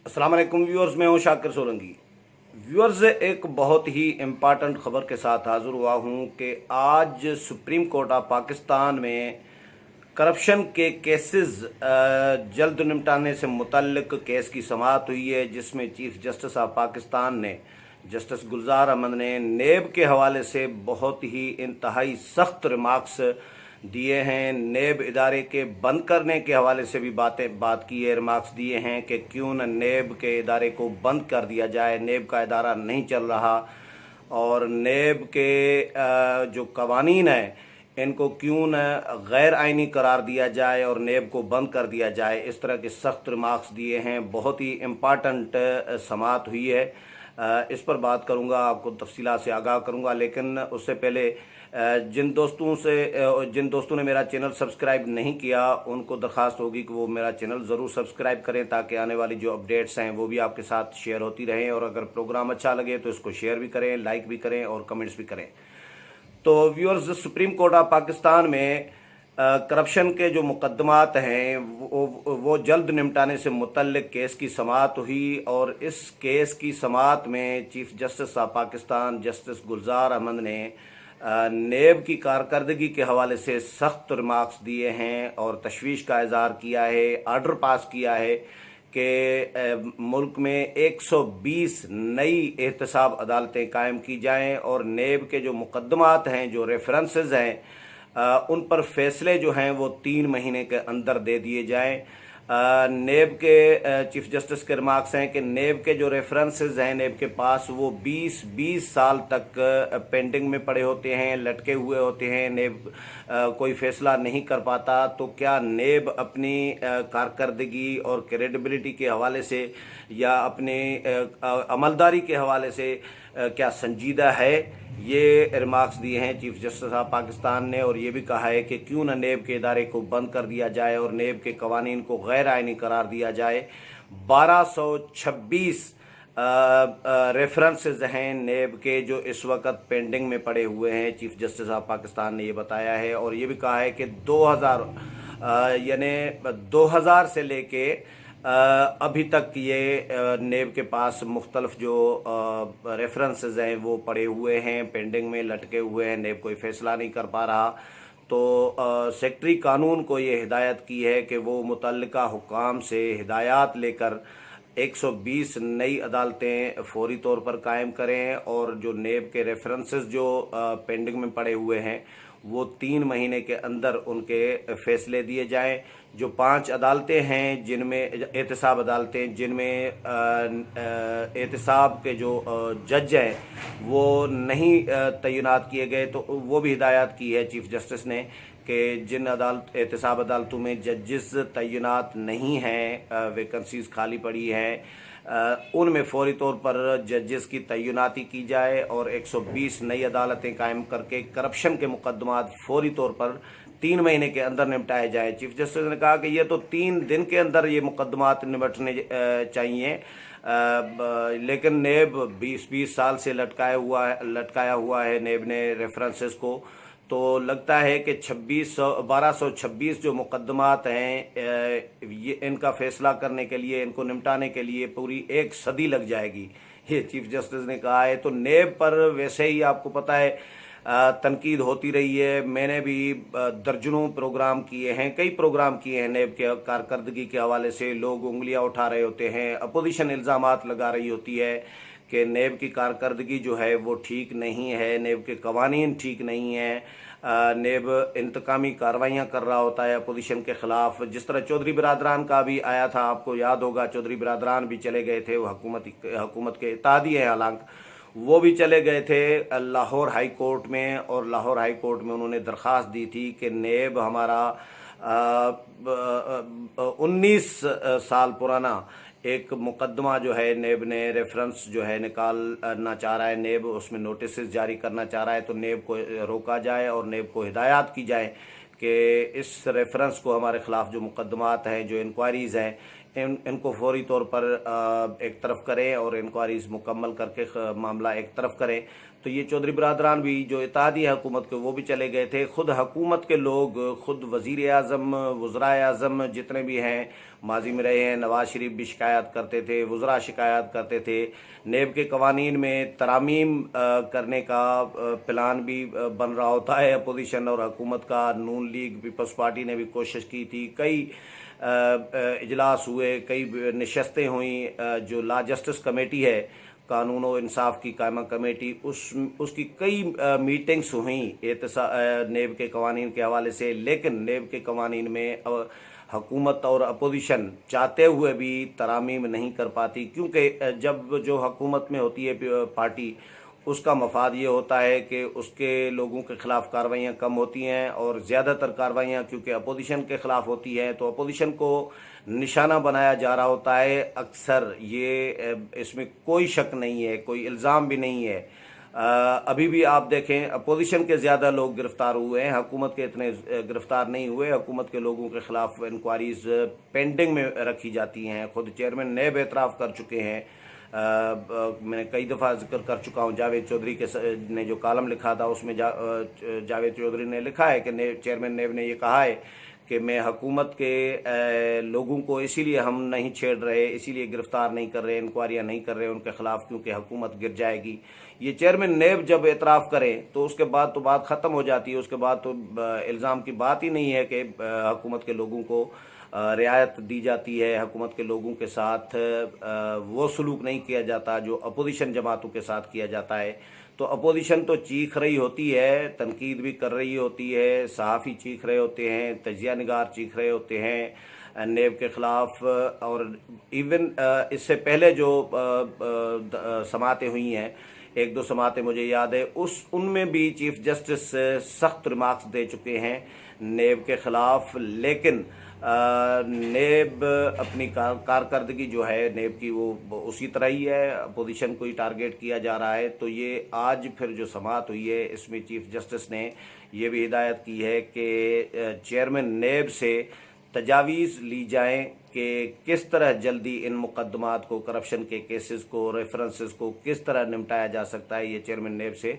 अस्सलाम वालेकुम व्यूअर्स, मैं हूं शाकिर सोलंकी। व्यूअर्स, एक बहुत ही इम्पॉर्टेंट ख़बर के साथ हाज़िर हुआ हूं कि आज सुप्रीम कोर्ट ऑफ पाकिस्तान में करप्शन के केसेस जल्द निपटाने से मुतल्लिक केस की समाअत हुई है, जिसमें चीफ जस्टिस ऑफ पाकिस्तान ने जस्टिस गुलजार अहमद ने नेब के हवाले से बहुत ही इंतहाई सख्त रिमार्क्स दिए हैं। नेब इदारे के बंद करने के हवाले से भी बात की है, रिमार्क्स दिए हैं कि क्यों न नेब के इदारे को बंद कर दिया जाए। नेब का इदारा नहीं चल रहा और नेब के जो कवानीन हैं इनको क्यों न गैर आइनी करार दिया जाए और नेब को बंद कर दिया जाए। इस तरह के सख्त रिमार्क्स दिए हैं। बहुत ही इम्पॉर्टेंट समाअत हुई है, इस पर बात करूंगा, आपको तफसीलात से आगाह करूंगा। लेकिन उससे पहले जिन दोस्तों ने मेरा चैनल सब्सक्राइब नहीं किया उनको दरख्वास्त होगी कि वो मेरा चैनल ज़रूर सब्सक्राइब करें, ताकि आने वाली जो अपडेट्स हैं वो भी आपके साथ शेयर होती रहें। और अगर प्रोग्राम अच्छा लगे तो इसको शेयर भी करें, लाइक भी करें और कमेंट्स भी करें। तो viewers, supreme court of Pakistan में करप्शन के जो मुकदमात हैं वो जल्द निपटाने से मुतल्लिक केस की समाअत हुई और इस केस की समाअत में chief justice of Pakistan justice Gulzar Ahmed ने नेब की कारकर्दगी के हवाले से सख्त रिमार्क्स दिए हैं और तशवीश का इज़हार किया है, आर्डर पास किया है कि मुल्क में 120 नई एहतसाब अदालतें कायम की जाएं और नेब के जो मुकदमात हैं, जो रेफरेंसेस हैं, उन पर फैसले जो हैं वो 3 महीने के अंदर दे दिए जाएं। नेब के चीफ जस्टिस के रिमार्क्स हैं कि नेब के जो रेफरेंसेस हैं नेब के पास वो 20 साल तक पेंडिंग में पड़े होते हैं, लटके हुए होते हैं। नेब कोई फैसला नहीं कर पाता। तो क्या नेब अपनी कारकर्दगी और क्रेडिबिलिटी के हवाले से या अपनी अमलदारी के हवाले से क्या संजीदा है? ये रिमार्क्स दिए हैं चीफ जस्टिस ऑफ पाकिस्तान ने और ये भी कहा है कि क्यों न नेब के इदारे को बंद कर दिया जाए और नेब के कवानीन को गैर आइनी करार दिया जाए। 1226 रेफरेंसेस हैं नेब के जो इस वक्त पेंडिंग में पड़े हुए हैं। चीफ जस्टिस ऑफ पाकिस्तान ने ये बताया है और ये भी कहा है कि 2000 से लेके अभी तक ये नेब के पास मुख्तलिफ जो रेफरेंसेस हैं वो पड़े हुए हैं, पेंडिंग में लटके हुए हैं। नेब कोई फ़ैसला नहीं कर पा रहा। तो सेक्रेटरी कानून को ये हिदायत की है कि वो मुतल्लिका हुक्काम से हिदायत लेकर 120 नई अदालतें फौरी तौर पर कायम करें और जो नेब के रेफरेंसेस जो पेंडिंग में पड़े हुए हैं वो 3 महीने के अंदर उनके फ़ैसले दिए जाएं। जो 5 अदालतें हैं जिनमें एहतसाब अदालतें, जिनमें एहतसाब के जो जज हैं वो नहीं तैनात किए गए, तो वो भी हिदायत की है चीफ जस्टिस ने कि जिन एहतसाब अदालतों में जजेस तैनात नहीं हैं, वैकेंसीज खाली पड़ी हैं, उनमें फौरी तौर पर जजेस की तैनाती की जाए और 120 नई अदालतें कायम करके करप्शन के मुकदमात फौरी तौर पर 3 महीने के अंदर निपटाए जाए। चीफ जस्टिस ने कहा कि ये तो 3 दिन के अंदर ये मुकदमात निपटने चाहिए, लेकिन नेब 20 साल से लटकाया हुआ है नेब ने रेफरेंसेस को। तो लगता है कि 1226 जो मुकदमात हैं ये इनका फ़ैसला करने के लिए, इनको निपटाने के लिए पूरी 1 सदी लग जाएगी, ये चीफ जस्टिस ने कहा है। तो नेब पर वैसे ही आपको पता है तनकीद होती रही है। मैंने भी दर्जनों प्रोग्राम किए हैं, कई प्रोग्राम किए हैं नेब के कारकर्दगी के हवाले से। लोग उंगलियां उठा रहे होते हैं, अपोजिशन इल्ज़ामात लगा रही होती है कि नेब की कारकर्दगी जो है वो ठीक नहीं है, नेब के कवानीन ठीक नहीं है, नेब इंतकामी कार्रवाइयाँ कर रहा होता है अपोजिशन के ख़िलाफ़। जिस तरह चौधरी बिरादरान का भी आया था, आपको याद होगा, चौधरी बिरादरान भी चले गए थे, वो हुकूमत के इत्तेहादी हैं, हालांकि वो भी चले गए थे लाहौर हाई कोर्ट में और लाहौर हाई कोर्ट में उन्होंने दरख्वास्त दी थी कि नेब हमारा 19 साल पुराना एक मुकदमा जो है नेब ने रेफरेंस जो है निकालना चाह रहा है, नेब उसमें नोटिस जारी करना चाह रहा है, तो नेब को रोका जाए और नेब को हिदायत की जाए कि इस रेफरेंस को हमारे ख़िलाफ़ जो मुकदमात हैं, जो इंक्वायरीज़ हैं, इनको फौरी तौर पर एक तरफ करें और इंक्वायरीज मुकम्मल करके मामला एक तरफ करें। तो ये चौधरी बरदरान भी जो इत्तेहादी हुकूमत के वो भी चले गए थे। खुद हुकूमत के लोग, खुद वज़ीर आज़म, वज़राए आज़म जितने भी हैं माजी में रहे हैं, नवाज शरीफ भी शिकायत करते थे, वज़रा शिकायत करते थे। नेब के कवानीन में तरामीम करने का प्लान भी बन रहा होता है अपोजिशन और हुकूमत का। नून लीग, पीपल्स पार्टी ने भी कोशिश की थी, कई इजलास हुए, कई नशस्तें हुई। जो लॉ जस्टिस कमेटी है, कानून और इंसाफ की कायमा कमेटी, उसकी कई मीटिंग्स हुई नेब के कवानीन के हवाले से। लेकिन नेब के कवानीन में हुकूमत और अपोजिशन चाहते हुए भी तरामीम नहीं कर पाती, क्योंकि जब जो हुकूमत में होती है पार्टी, उसका मफाद ये होता है कि उसके लोगों के ख़िलाफ़ कार्रवाइयाँ कम होती हैं और ज़्यादातर कार्रवाइयाँ क्योंकि अपोजिशन के ख़िलाफ़ होती हैं, तो अपोजिशन को निशाना बनाया जा रहा होता है अक्सर। ये इसमें कोई शक नहीं है, कोई इल्ज़ाम भी नहीं है। अभी भी आप देखें, अपोजिशन के ज़्यादा लोग गिरफ़्तार हुए हैं, हुकूमत के इतने गिरफ़्तार नहीं हुए। हुकूमत के लोगों के ख़िलाफ़ इंक्वायरीज़ पेंडिंग में रखी जाती हैं। खुद चेयरमैन नेब एतराफ़ कर चुके हैं। मैंने कई दफ़ा जिक्र कर चुका हूँ, जावेद चौधरी ने जो कॉलम लिखा था उसमें जावेद चौधरी ने लिखा है कि चेयरमैन नेब ने ये कहा है कि मैं हुकूमत के लोगों को इसीलिए हम नहीं छेड़ रहे, इसीलिए गिरफ़्तार नहीं कर रहे, इंक्वायरियाँ नहीं कर रहे उनके ख़िलाफ़, क्योंकि हुकूमत गिर जाएगी। ये चेयरमैन नेब जब एतराफ़ करें तो उसके बाद तो बात ख़त्म हो जाती है। उसके बाद तो इल्ज़ाम की बात ही नहीं है कि हुकूमत के लोगों को रियायत दी जाती है, हुकूमत के लोगों के साथ वो सलूक नहीं किया जाता जो अपोजिशन जमातों के साथ किया जाता है। तो अपोजिशन तो चीख रही होती है, तनकीद भी कर रही होती है, सहाफ़ी चीख रहे होते हैं, तजिया निगार चीख रहे होते हैं नेब के ख़िलाफ़। और इवन इससे पहले जो समातें हुई हैं, एक दो समातें मुझे याद है, उनमें भी चीफ जस्टिस सख्त रिमार्क्स दे चुके हैं नेब के ख़िलाफ़। लेकिन नेब अपनी कारकर्दगी जो है नेब की वो उसी तरह ही है, अपोजिशन को ही टारगेट किया जा रहा है। तो ये आज फिर जो समाअत हुई है, इसमें चीफ जस्टिस ने ये भी हिदायत की है कि चेयरमैन नेब से तजावीज़ ली जाएं कि किस तरह जल्दी इन मुकदमात को, करप्शन के केसेस को, रेफरेंसेस को किस तरह निपटाया जा सकता है। ये चेयरमैन नेब से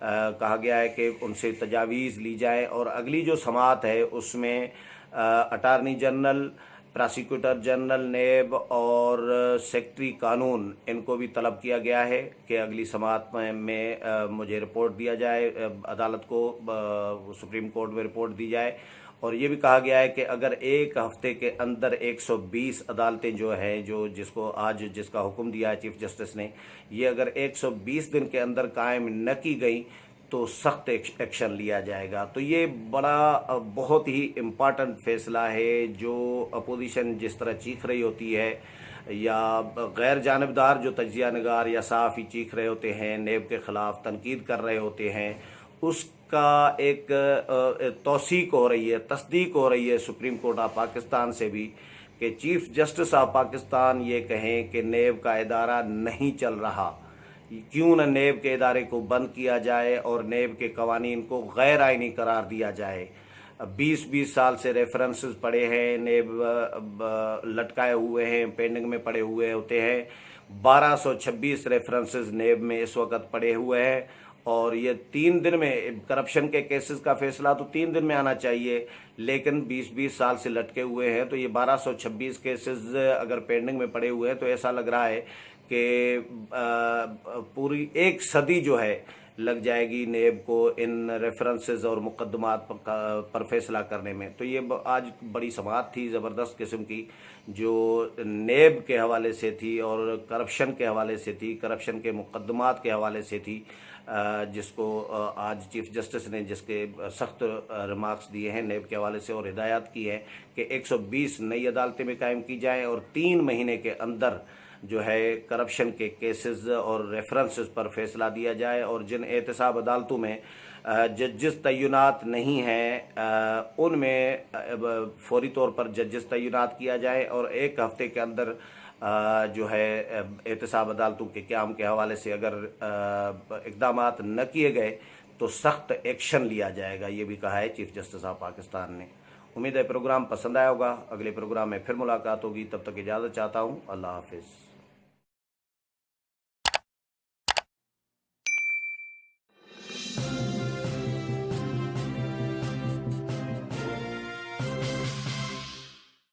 कहा गया है कि उनसे तजावीज़ ली जाए। और अगली जो समाअत है उसमें अटार्नी जनरल, प्रोसिक्यूटर जनरल नेब और सेक्रेटरी कानून, इनको भी तलब किया गया है कि अगली समाअत में मुझे रिपोर्ट दिया जाए, अदालत को सुप्रीम कोर्ट में रिपोर्ट दी जाए। और ये भी कहा गया है कि अगर एक हफ्ते के अंदर 120 अदालतें जो हैं, जिसका हुक्म दिया है चीफ जस्टिस ने, ये अगर 120 दिन के अंदर कायम न की गई तो सख्त एक्शन लिया जाएगा। तो ये बहुत ही इम्पॉर्टेंट फैसला है। जो अपोजिशन जिस तरह चीख रही होती है, या गैर जानबदार जो तजिया निगार या सहाफ़ी चीख रहे होते हैं, नेब के ख़िलाफ़ तनकीद कर रहे होते हैं, उसका एक तौसीक हो रही है, तस्दीक हो रही है सुप्रीम कोर्ट ऑफ पाकिस्तान से भी, कि चीफ जस्टिस ऑफ पाकिस्तान ये कहें कि नेब का इदारा नहीं चल रहा। क्यों न नेब के इदारे को बंद किया जाए और नेब के कवानीन को गैर आइनी करार दिया जाए। 20-20 साल से रेफरेंसेस पड़े हैं, नेब लटकाए हुए हैं, पेंडिंग में पड़े हुए होते हैं। 1226 रेफरेंसेस नेब में इस वक्त पड़े हुए हैं। और ये 3 दिन में, करप्शन के केसेस का फैसला तो 3 दिन में आना चाहिए, लेकिन 20-20 साल से लटके हुए हैं। तो ये 1226 केसेस अगर पेंडिंग में पड़े हुए हैं तो ऐसा लग रहा है कि पूरी 1 सदी जो है लग जाएगी नेब को इन रेफरेंसेस और मुकदमात पर फैसला करने में। तो ये आज बड़ी समाअत थी ज़बरदस्त किस्म की, जो नेब के हवाले से थी और करप्शन के हवाले से थी, करप्शन के मुकदमात के हवाले से थी, जिसको आज चीफ जस्टिस ने जिसके सख्त रिमार्क्स दिए हैं नेब के हवाले से, और हिदायत की है कि 120 नई अदालतें में कायम की जाएँ और 3 महीने के अंदर जो है करप्शन के केसेस और रेफरेंसेस पर फैसला दिया जाए। और जिन एहतसाब अदालतों में जजेस तय्युनात नहीं हैं, उनमें फौरी तौर पर जजेस तय्युनात किया जाए और 1 हफ्ते के अंदर जो है एहतसाब अदालतों के क़याम के हवाले से अगर इक़दामात न किए गए तो सख्त एक्शन लिया जाएगा। ये भी कहा है चीफ जस्टिस ऑफ पाकिस्तान ने। امید ہے پروگرام پسند آیا ہوگا. اگلے پروگرام میں پھر ملاقات ہوگی. تب تک اجازت چاہتا ہوں. اللہ حافظ.